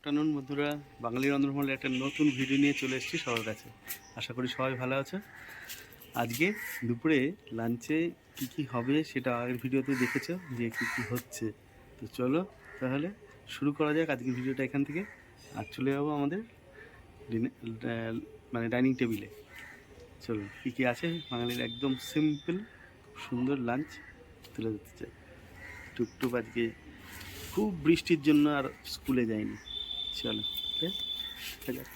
Afternoon বন্ধুরা, বাঙালি রন্ধনমহলে একটা নতুন ভিডিও নিয়ে চলে এসেছি সবার কাছে। আশা করি সবাই ভালো আছে। আজকে দুপুরে লাঞ্চে কি কি হবে সেটা আগের ভিডিওতে দেখেছো যে কি কি হচ্ছে। তো চলো তাহলে শুরু করা যাক আজকের ভিডিওটা এখান থেকে। আর চলে যাবো আমাদের মানে ডাইনিং টেবিলে। চলো কী কী আছে বাঙালির একদম সিম্পল সুন্দর লাঞ্চ তুলে ধরতে চাই। টুকটুক আজকে খুব বৃষ্টির জন্য আর স্কুলে যায়নি। চলো দেখা যাক।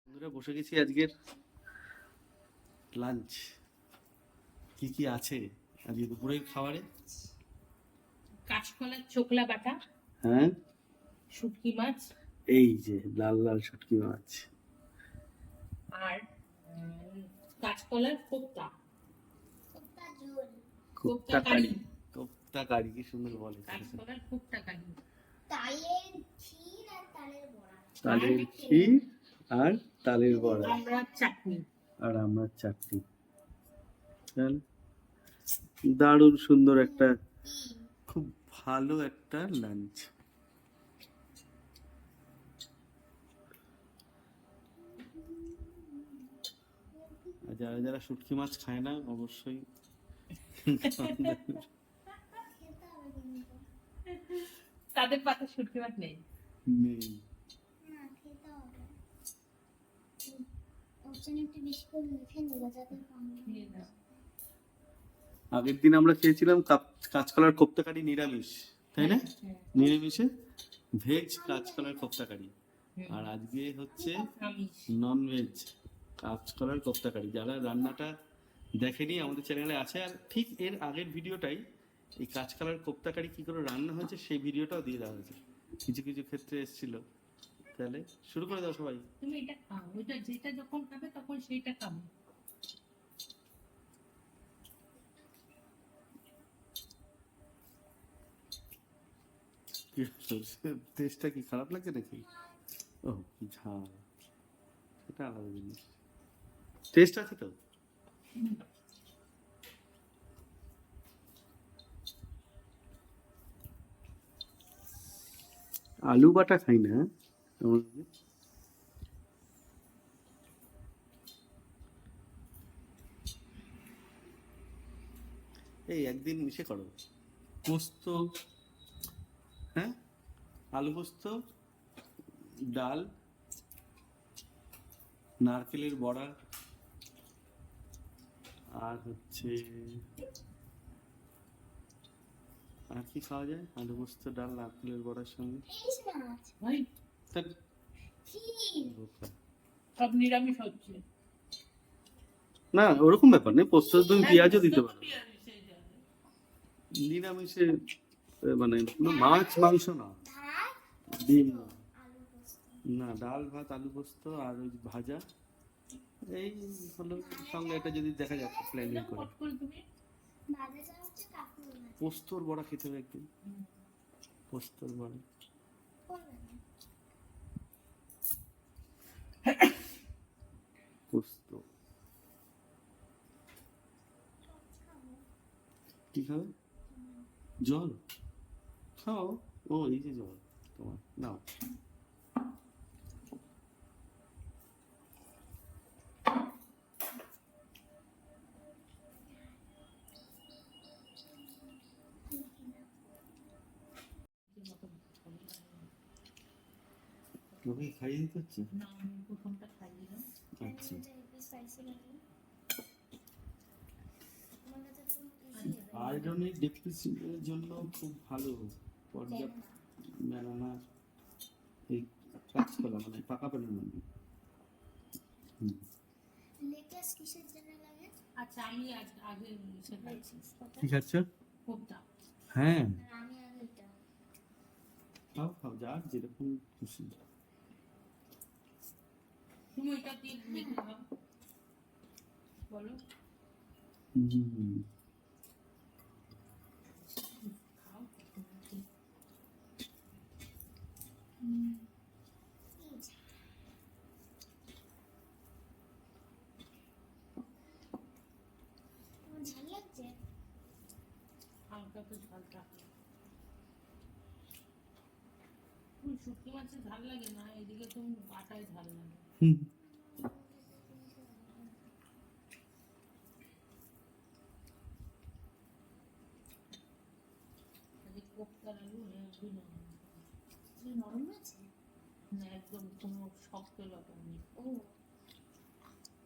বন্ধুরা বসে গেছি আজকের লাঞ্চ। কি কি আছে আজকে দুপুরের খাবারে? কাঁচকলার চোকলা বাটা, হ্যাঁ, শুটকি মাছ, এই যে লাল লাল শুটকি মাছ আর কাঁচকলার কোপ্তা, কোপ্তা কারি। কোপ্তা কারি কি সুন্দর বলে। কাঁচকলার কোপ্তা কারি, তালের ক্ষীর আর তালের বড়া আমরা চাটনি। আর আমরা চাটনি। দারুণ সুন্দর একটা খুব ভালো একটা লাঞ্চ। আর যারা যারা শুটকি মাছ খায় না অবশ্যই তাদের পাতে শুটকি মাছ নেই। নেই। আগের দিন আমরা খেয়েছিলাম কাঁচকলার কোপ্তা কারি নিরামিষ, তাই না? নিরামিষে ভেজ কাঁচকলার কোপ্তা কারি। আর আজকে হচ্ছে নন ভেজ কাঁচকলার কোপ্তা কারি। যারা রান্নাটা দেখেনি আমাদের চ্যানেলে আছে, আর ঠিক এর আগের ভিডিওটাই এই কাঁচকলার কোপ্তা কারি কী করে রান্না হয়েছে সেই ভিডিওটাও দিয়ে দেওয়া হয়েছে, কিছু কিছু ক্ষেত্রে এসেছিল। তাহলে শুরু করে দাও সবাই। তুমি এটা খাও, ওইটা যেটা যখন খাবে তখন সেইটা খাবে। টেস্টটা কি খারাপ লাগছে নাকি? ও কি ঝাল, সেটা আলাদা জিনিস। টেস্ট আছে তো। আলু বাটা খাই না এই একদিন মিশে করো পোস্ত, হ্যাঁ আলু পোস্ত, ডাল, নারকেলের বড়া, আর হচ্ছে আর কি খাওয়া যায় আলু পোস্ত ডাল নারকেলের বড়ার সঙ্গে? সব নিরামিষ হচ্ছে না, ওরকম ব্যাপার নেই। পোস্ত তুমি পেঁয়াজও দিতে পারো নিরামিষে, মানে মাছ মাংস না, ডিম না, না ডাল ভাত আলু পোস্ত আর ওই ভাজা, এই হলো সঙ্গে এটা যদি দেখা যাচ্ছে প্ল্যানিং করে। পোস্তর বড়া খেতে হবে একদিন, পোস্তর বড়া। পোস্ত কি খাবে? জল খাও। ও এই যে জল তোমার নাও। তোকে খাইয়ে দিতে হচ্ছে? না, আমি প্রথমটা খাই দিলাম। আচ্ছা, আয়রনের ডেফিসিয়েন্সির জন্য খুব ভালো পর্যাপ্ত ব্যানানা, এই কাঁচকলা মানে পাকা ব্যানানা। আচ্ছা, আমি আগে কি খাচ্ছ? কোপ্তা। হ্যাঁ খাও খাও, যার যেরকম খুশি। তুমি ওইটা দিয়ে দেখে খাও, বলো। খাও। হালকা তো ঝালটা। শুটকি মাছের ঝাল লাগে না, এদিকে তুমি বাটায় ঝাল লাগে। হুম। এদিকে কোপ্তার আলু একদম নরম। নরম আছে? না, একদম কোনো শক্ত ব্যাপার নেই। ও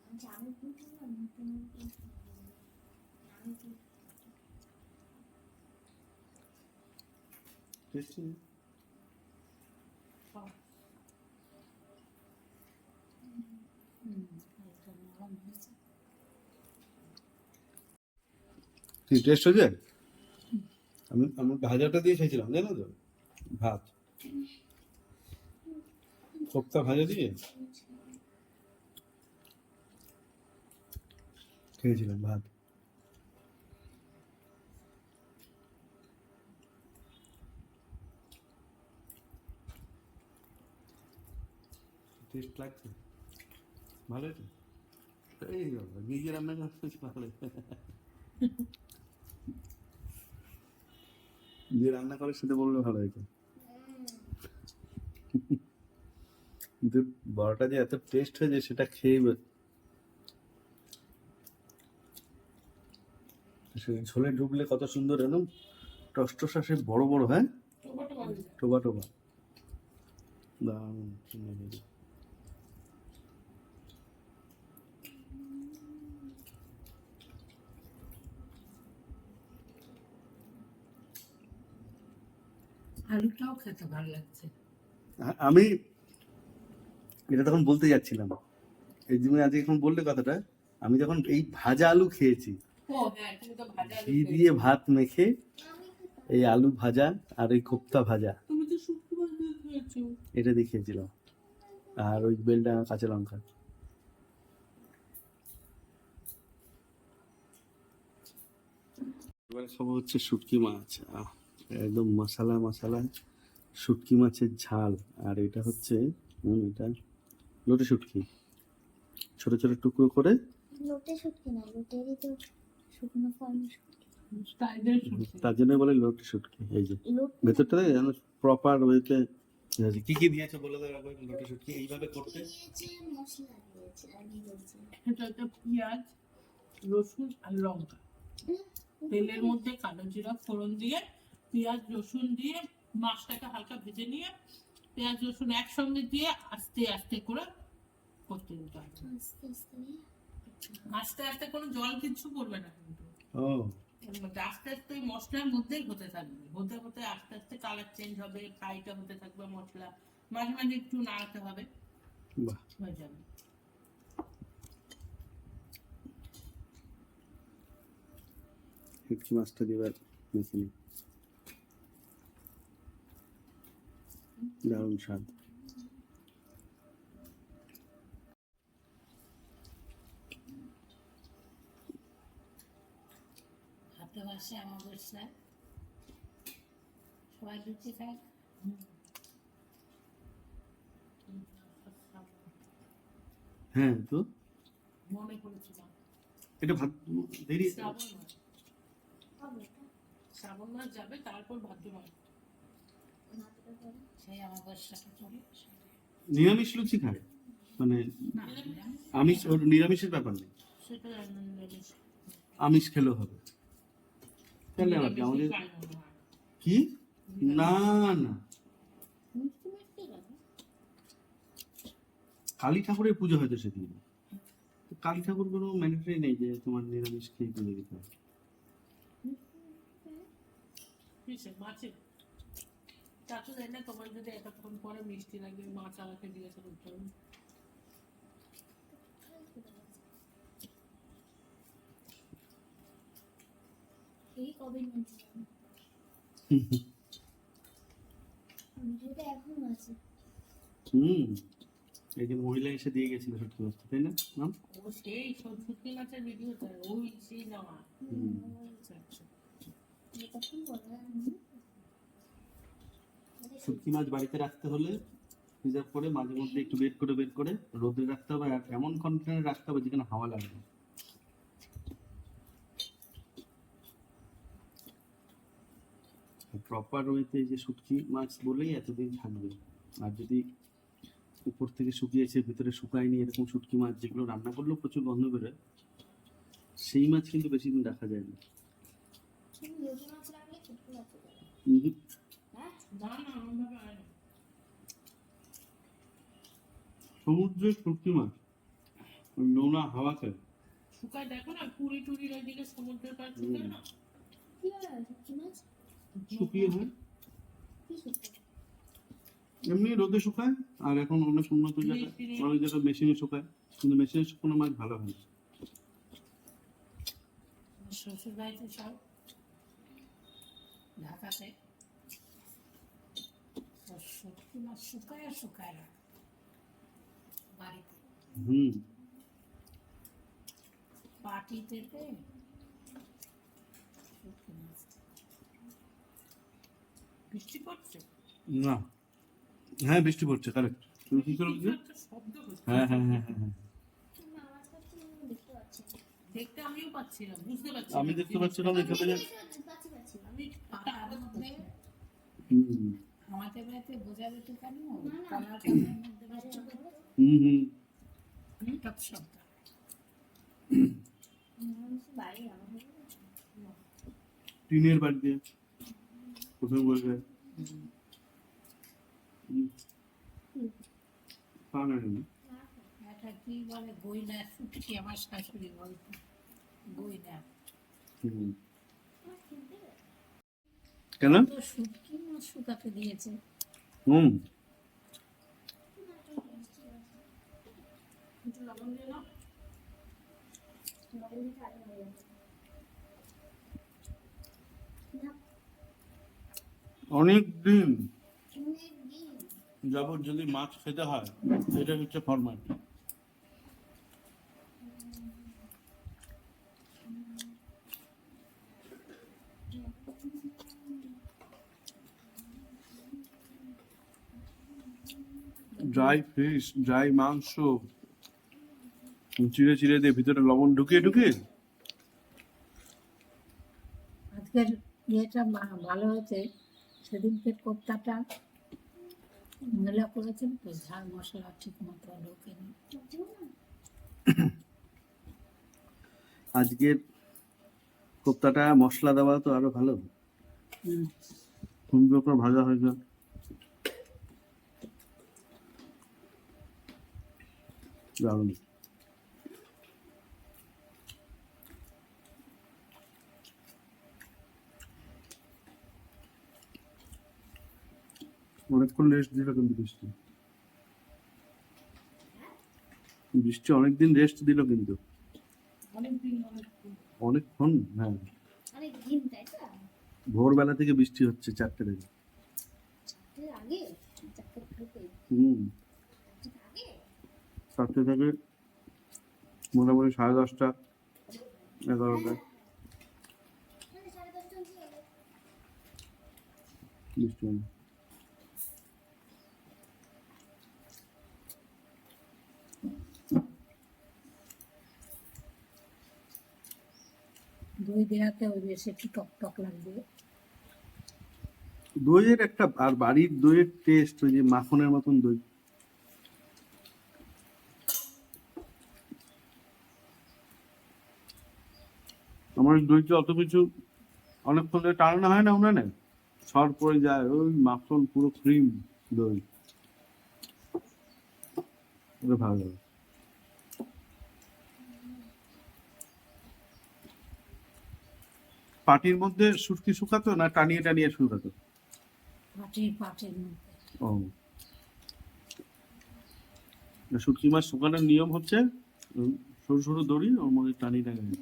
আচ্ছা, আমি কিন্তু আমি টেস্টি। সব একদম নরম হয়েছে। কি টেস্ট হয়েছে? আমি ভাজাটা দিয়ে খেয়েছিলাম, জানো তো, ভাত কোপ্তা ভাজা দিয়ে খেয়েছিলাম ভাত। টেস্ট লাগছে, ভালো হয়েছে। এই বাবা, নিজে রান্না করতে ভালো। যে রান্না করে সেটা বললে ভালো হয়েছে। কিন্তু বড়টা যে এত টেস্ট হয়েছে সেটা খেয়ে ঝোলে ঢুকলে কত সুন্দর, এরকম টসটসা সে বড় বড়, হ্যাঁ, টোবা টোবা, দারুণ সুন্দর। আলুটাও খেতে ভালো লাগছে। আমি এটা তখন বলতে যাচ্ছিলাম, এই যে আজকে এখন বললে কথাটা, আমি যখন এই ভাজা আলু খেয়েছি, ও হ্যাঁ, তুমি তো ভাজা আলু ঘি দিয়ে খেয়েছো। ভাত মেখে, এই আলু ভাজা আর এই কোপ্তা ভাজা, তুমি তো শুক্তো মাছ দিয়ে খেয়েছো। এটা দিয়ে খেয়েছিলাম, আর ওই বেলটা কাঁচা লঙ্কা। এবার খাবো হচ্ছে শুটকি মাছ, একদম মশালা মশালা শুটকি মাছের ঝাল। আর এটা হচ্ছে এটা লোটে শুটকি, ছোট ছোট টুকরো করে। লোটে শুটকি না, লোটেরই তো শুকনো ফল স্টাইলের শুটকি। তার জন্য বলে লোটে শুটকি। এই যে লোট ভেতরটা যেন প্রপার ওয়েতে কি কি দিয়েছে বলে দাও একবার। লোটে শুটকি এইভাবে করতে দিয়েছে, মশলা দিয়েছে, আমি বলছি এটা একটা পেঁয়াজ, রসুন আর লঙ্কা, তেলের মধ্যে কালো জিরা ফোড়ন দিয়ে, পেঁয়াজ রসুন দিয়ে, মাছটাকে হালকা ভেজে নিয়ে পেঁয়াজ রসুন একসঙ্গে দিয়ে আস্তে আস্তে করে করতে দিতে হবে। আস্তে আস্তে আস্তে আস্তে কোনো জল কিচ্ছু পড়বে না কিন্তু, ও এর মধ্যে আস্তে আস্তে ওই মশলার মধ্যেই হতে থাকবে, হতে হতে আস্তে আস্তে কালার চেঞ্জ হবে, ফ্রাইটা হতে থাকবে মশলা, মাঝে মাঝে একটু নাড়াতে হবে, বাহ, হয়ে যাবে। শুটকি মাছটা দিবার মেখে নিই, দারুণ স্বাদ। হাতে বাসে অমাবস্যায় সবাই লুচি খায়। হ্যাঁ তো মনে করেছিলাম এটা ভাত দেরি। শ্রাবণ মাস, হবে এটা শ্রাবণ মাস যাবে তারপর ভাদ্র মাস, নাটকটা করে সেই অমাবস্যাটা চলে। নিরামিষ লুচি খায়, মানে না, আমিষ, ওর নিরামিষের ব্যাপার নেই, সেটা নিরামিষ। আমিষ খেলেও হবে। তাহলে আবার কি আমাদের খায় মনে হয়। কি, না না, মিষ্টি মিষ্টি লাগে। কালী ঠাকুরের পুজো হয়তো সেদিন। তো কালী ঠাকুর কোনো ম্যান্ডেটরি নেই যে তোমার নিরামিষ খেয়ে পুজো দিতে হবে। কিসে? মাছে? চাচু দেয় না, তোমার যদি এতক্ষণ পরে মিষ্টি লাগে, মাছ আমাকে দিয়েছে বলতে হবে। এই কবে নিয়েছিলাম, ভিডিওটা এখনো আছে। হুম, এই যে মহিলা এসে দিয়ে গেছিল সত্যি বস্তু, তাই না নাম? ও সেই শুটকি মাছের ভিডিওটা, ওই সেই নেওয়া। আচ্ছা আচ্ছা। এই কখন বলা শুটকি মাছ বাড়িতে রাখতে হলে প্রিজার্ভ করে মাঝে মধ্যে একটু বের করে রোদে রাখতে হবে, আর এমন কন্টেনারে রাখতে হবে যেখানে হাওয়া লাগবে। প্রপার ওয়েতে যে শুটকি মাছ বলেই এতদিন থাকবে। আর যদি উপর থেকে শুকিয়েছে ভিতরে শুকায়নি এরকম শুটকি মাছ যেগুলো রান্না করলেও প্রচুর গন্ধ বেরোয়, সেই মাছ কিন্তু বেশি দিন রাখা যায় না। কিন্তু লোটে মাছ রাখলে শুটকি মাছ হয়ে যাবে। হুম। হ্যাঁ না না ওইভাবে হয় না। সমুদ্রের শুটকি মাছ ওই নোনা হাওয়াতে শুকায় দেখো না, পুরি টুরির ওইদিকে সমুদ্রের পাড় শুকায় না। কি হয় শুটকি মাছ? শুকিয়ে হয়, কি শুটকি? এমনি রোদে শুকায়। আর এখন অনেক উন্নত জায়গায় অনেক জায়গায় মেশিনে শুকায়, কিন্তু মেশিনে শুকানো মাছ ভালো হয় না। শ্বশুর বাড়িতে সব ঢাকাতে শুটকি মাছ শুকায় আর শুকায় না বাড়িতে হুম। পাটিতে শুটকি মাছ। বৃষ্টি পড়ছে? না, হ্যাঁ বৃষ্টি পড়ছে, কারেক্ট। তুমি কি করে বুঝলে? একটা শব্দ হচ্ছে। হ্যাঁ হ্যাঁ হ্যাঁ হ্যাঁ হ্যাঁ। আমি আওয়াজ পাচ্ছি না, আমি দেখতে পাচ্ছি না। দেখতে আমিও পাচ্ছি না, বুঝতে পারছি আমি না। দেখতে পাচ্ছিলাম এখানে যে পাচ্ছি পাচ্ছি। আমি পাতার মধ্যে হুম আমাদের বাড়িতে বোঝা যেত কেন না। কলার কানের মধ্যে বাচ্চা হুম হুম। টপ শব্দ। বাড়ি আমাদের টিনের বাড়ি দিয়ে কোথাও বসে পাওয়া যায় না। এটা কি বলে গইনা শুটকি, আমার শাশুড়ি বলতো গইনা। হুম। কেন? তো শুটকি মাছ শুকাতে দিয়েছে। হুম। একটু লবণ দিয়ে নাও। অনেক দিন অনেকদিন যাবত যদি মাছ খেতে হয় এটা হচ্ছে ফরম্যাট। ড্রাই ফিশ, ড্রাই মাংস চিড়ে চিড়ে দিয়ে ভিতরে লবণ ঢুকিয়ে ঢুকিয়ে। আজকের ইয়েটা ভালো হয়েছে, সেদিনকে কোপ্তাটা মহিলা করেছেন তো, ঝাল মশলা ঠিক মতো ঢোকেনি। আজকের কোপ্তাটা মশলা দেওয়া তো আরো ভালো, সুন্দর করে ভাজা হয়েছে। দারুণ। অনেকক্ষণ রেস্ট দিল কিন্তু বৃষ্টি, বৃষ্টি অনেকদিন রেস্ট দিল কিন্তু অনেকক্ষণ। হ্যাঁ, অনেকদিন তাই তো? ভোরবেলা থেকে বৃষ্টি হচ্ছে 4টে থেকে। এর আগে চারটে থেকে হুম, আগে 4টে থেকে মোটামুটি 10:30, 11টা মানে 10:30 অবধি হলো। বৃষ্টি হলো। দই দেওয়াতে ওই বেশি একটু টক টক লাগবে। দইয়ের একটা আর বাড়ির দইয়ের টেস্ট, ওই যে মাখনের মতন দই। আমার দইতে অত কিছু অনেকক্ষণ ধরে টানানো হয় না উনানে, সর পড়ে যায়, ওই মাখন পুরো ক্রিম দই, ওটা ভালো লাগে। পাটির মধ্যে শুটকি শুকাতো না টানিয়ে টানিয়ে শুকাতো? পাটের মধ্যে। ও, শুটকি মাছ শুকানোর নিয়ম হচ্ছে সরু সরু দড়ি ওর মধ্যে টানিয়ে টানিয়ে।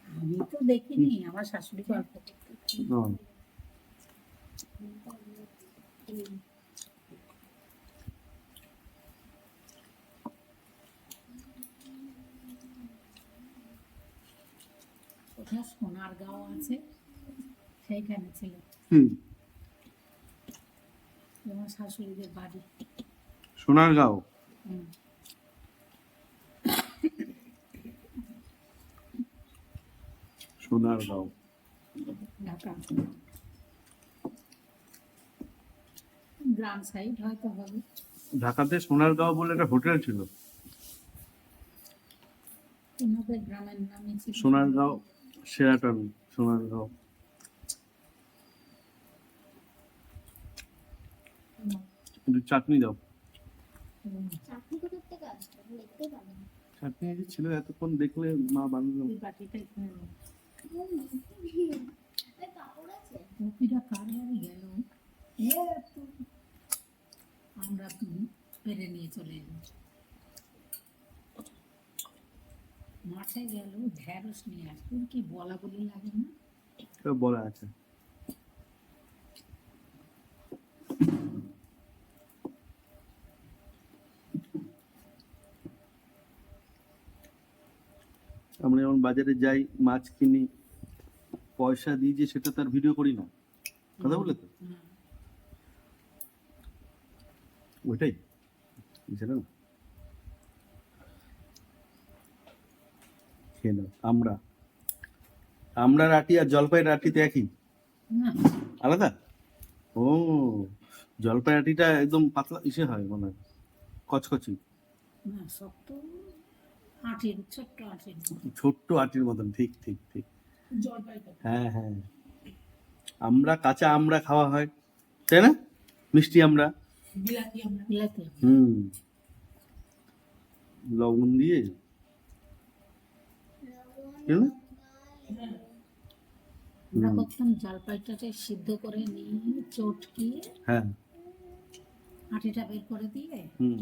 আমি তো দেখিনি, আমার শাশুড়ি গল্প করতে। ও, কোথাও সোনার গাঁও আছে, সেইখানে ছিল হুম, আমার শাশুড়িদের বাড়ি। সোনারগাঁও। হুম। সোনারগাঁও ঢাকা গ্রাম সাইড হয়তো হবে। ঢাকাতে সোনারগাঁও বলে একটা হোটেল ছিল, ওনাদের গ্রামের নামই ছিল সোনারগাঁও শেরাটন, সোনারগাঁও। কিন্তু চাটনি দাও, চাটনি কোথার থেকে আসছে আমি দেখতেই পারি না। চাটনি এই যে ছিল এতক্ষণ দেখলে মা বানালো। ওই বাটিটা এখানে নাও। এই কাপড় আছে? কপিটা কার বাড়ি গেল? আমরা পেরে নিয়ে চলে এলাম। মাঠে গেল ঢেঁড়স নিয়ে আসবে, কি বলা বলি লাগে না? সব বলা আছে। আমরা যখন বাজারে যাই মাছ কিনি, পয়সা দিই যে সেটা তার ভিডিও করি না, কথা বলে তো ওইটাই সেটা না। খেয়ে নাও। আমরা রাটি আর জলপাইয়ের রাটিতে একই, না আলাদা? ও, জলপাই রাটিটা একদম পাতলা ইসে হয় মনে হয়, কচকচি, না শক্ত আটির ছোট্ট আটির ছোট্ট আটির মতন। ঠিক ঠিক ঠিক, জলপাইটা হ্যাঁ হ্যাঁ। আমরা কাঁচা আমরা খাওয়া হয়, তাই না? মিষ্টি আমরা, বিলাতি আমরা বিলাতি লবণ দিয়ে কেন? আমরা করতাম জলপাইটাকে সিদ্ধ করে নিয়ে চটকিয়ে হ্যাঁ আটিটা বের করে দিয়ে হুম।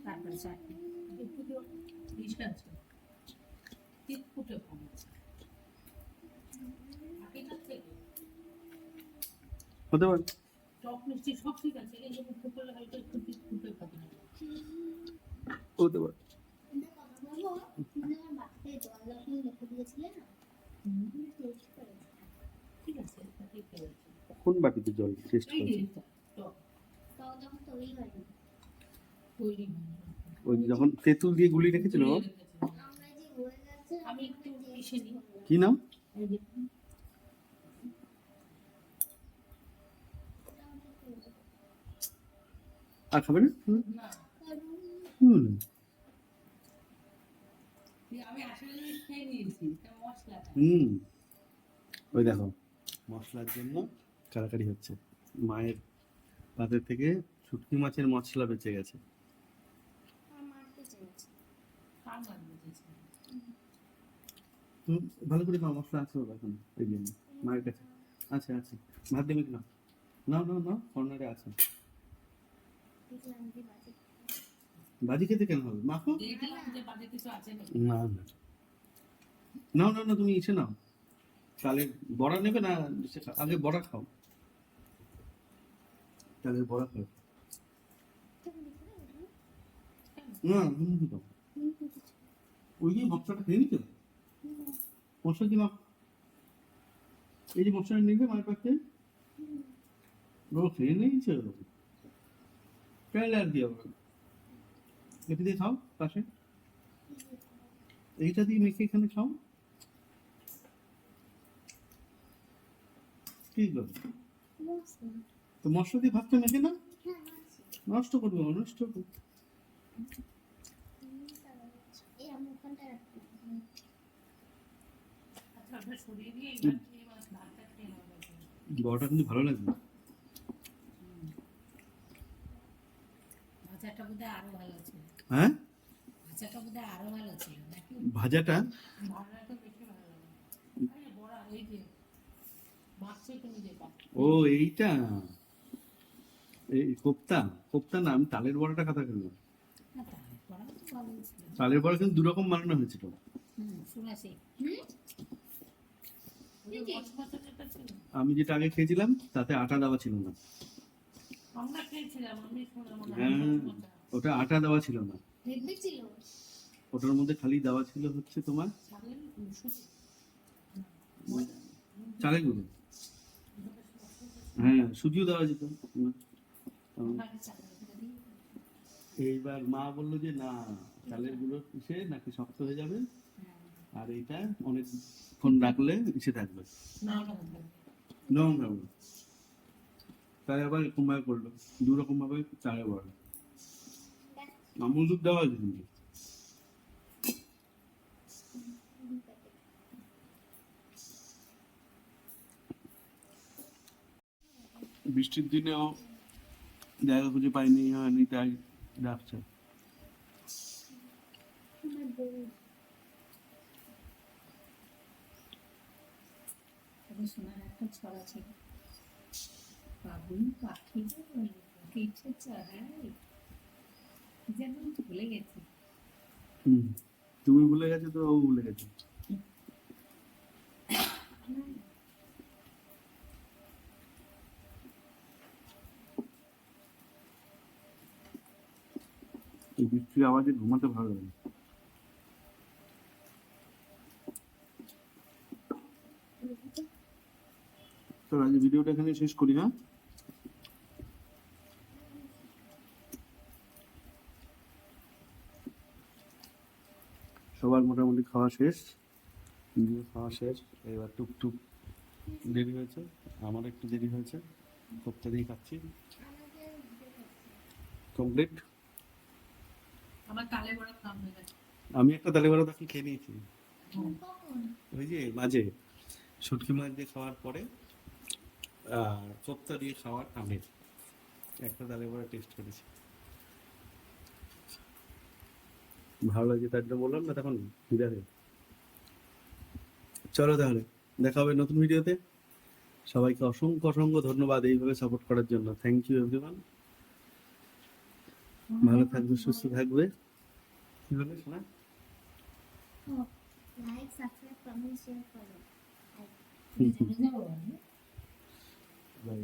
তারপরে চাটনি। একটু তো ইসে আছে তিতকুটে কম আছে আগেকার থেকে। হতে পারে। টক মিষ্টি সব ঠিক আছে, এই যে মুখে করলে হয়তো একটু তিতকুটে থাকে না। হতে পারে। কিন্তু কথা বলবো, তুমি আমার বাড়িতে জল যখন রেখে দিয়েছিলে না, টেস্ট করে ঠিক আছে, এটা ঠিক আছে। কোন বাটিতে জল টেস্ট এই যে করে? এটা, টক তাও যখন তৈরি হয়নি। তৈরি হয়নি। ওই যখন তেঁতুল দিয়ে গুলি রেখেছিল। গুলিয়ে রেখেছিলাম। আমরা যে হয়ে গেছে আমি একটু মিশে নিই। কি নাম? এই যে আর খাবে না? না, হুম। আমি আসলে খেয়ে নিয়েছি, এটা মশলাটা। হুম। ওই দেখো মশলার জন্য কারাকারি হচ্ছে, মায়ের পাতের থেকে শুটকি মাছের মশলা বেঁচে গেছে। আমার পেছনে আছে। কার মাছ বেঁচেছে? ভালো করে নাও, মশলা আছে ওর এখন এই জন্য মায়ের কাছে আছে আছে। ভাত দেবে কিনা? নাও নাও নাও, কর্নারে আছে। দেখলাম যে বাজে। বাজি খেতে কেন হবে, মাখো। দেখলাম যে বাজে কিছু আছে নাকি। না না, নাও নাও না, তুমি এসে নাও। চালের বড়া নেবে না? আগে বড়া খাও, চালের বড়া খাও। না তুমি কি খাও? ওই যে মশলাটা খেয়ে নিতে, মশলা কি না, এই যে মশলাটা নিবে মায়ের কাছে, ও খেয়ে নিয়েছে। তাহলে আর কি হবে, এটা দিয়ে খাও পাশে, এইটা দিয়ে মেখে এখানে খাও। ঠিক আছে, তো মশলা দিয়ে ভাতটা মেখে না, নষ্ট করবে না, নষ্ট করবে। এই আমি ওখানটা রাখবো। আচ্ছা, ওটা সরিয়ে দিয়ে এবার খেয়ে ভাতটা খেয়ে নেওয়া যাবে। বড়টা কিন্তু ভালো লাগবে। ভাজাটা বোধহয় আরো ভালো ছিল, হ্যাঁ ভাজাটা বোধহয় আরো ভালো ছিল নাকি? ভাজাটা ভাড়াটা বেশি ভালো লাগে। আরে বড়া, এই যে মাছটা তুমি যেটা ও এইটা, এই কোপ্তা, কোপ্তা না, আমি তালের বড়াটা কথা বললাম। না তাহলে পড়া তো ভালো ছিল। তালের বড়া কিন্তু দুরকম বানানো হয়েছিল। শুনেছি। ওই যে মচমচে যেটা ছিল, আমি যেটা আগে খেয়েছিলাম তাতে আটা দেওয়া ছিল না। আমরা খেয়েছিলাম, আমি শুনলাম মনে হয় হ্যাঁ, মচমচে। ওটা আটা দেওয়া ছিল না, দেখবে ছিল। ওটার মধ্যে খালি দেওয়া ছিল হচ্ছে তোমার চালের সুজি। চালের গুঁড়ো। হ্যাঁ, সুজিও দেওয়া যেত। আগে চালের গুঁড়ো দিয়ে এইবার মা বললো যে না, চালের গুঁড়ো কিসে নাকি শক্ত হয়ে যাবে, আর এইটা অনেকক্ষণ রাখলে এসে থাকবে, না নরম থাকবে। তাই আবার এরকম ভাবে করলো, দু রকম ভাবে চালে বড় আমুল দুধ দেওয়া আছে কিন্তু। বৃষ্টির দিনেও জায়গা খুঁজে পাইনি, হয়নি, তাই ডাকছে। আমার বউ তবে শোনার একটা ছড়া ছিল, বাবুই পাখি কিছু চড়াই, যেন ভুলে গেছি। হুম, তুমি ভুলে গেছো তো ও ভুলে গেছে। এই বৃষ্টির আওয়াজে ঘুমাতে ভালো লাগে। তো আজ ভিডিওটা এখানে শেষ করি, হ্যাঁ? সবার মোটামুটি খাওয়া শেষ, নিজের খাওয়া শেষ, এবার টুকটুক দেরি হয়েছে, আমার একটু দেরি হয়েছে, কোপ্তা দিয়ে খাচ্ছি, কমপ্লিট। আমার তালে বড়া খাওয়া হয়ে গেছে। আমি একটা তালে বড়া তখন খেয়ে নিয়েছি, কখন ওই যে মাঝে শুটকি মাছ দিয়ে খাওয়ার পরে কোপ্তা দিয়ে খাওয়ার আমের একটা তালে বড়া টেস্ট করেছি, ভালো লাগে, তার জন্য বললাম না তখন খিদে পেয়ে। চলো তাহলে দেখা হবে নতুন ভিডিওতে। সবাইকে অসংখ্য অসংখ্য ধন্যবাদ এইভাবে সাপোর্ট করার জন্য। Thank you everyone. ভালো থাকবে, সুস্থ থাকবে। কি বলে শোনা? লাইক সাবস্ক্রাইব কমেন্ট শেয়ার করো। বুঝে যাবো আমি। বাই।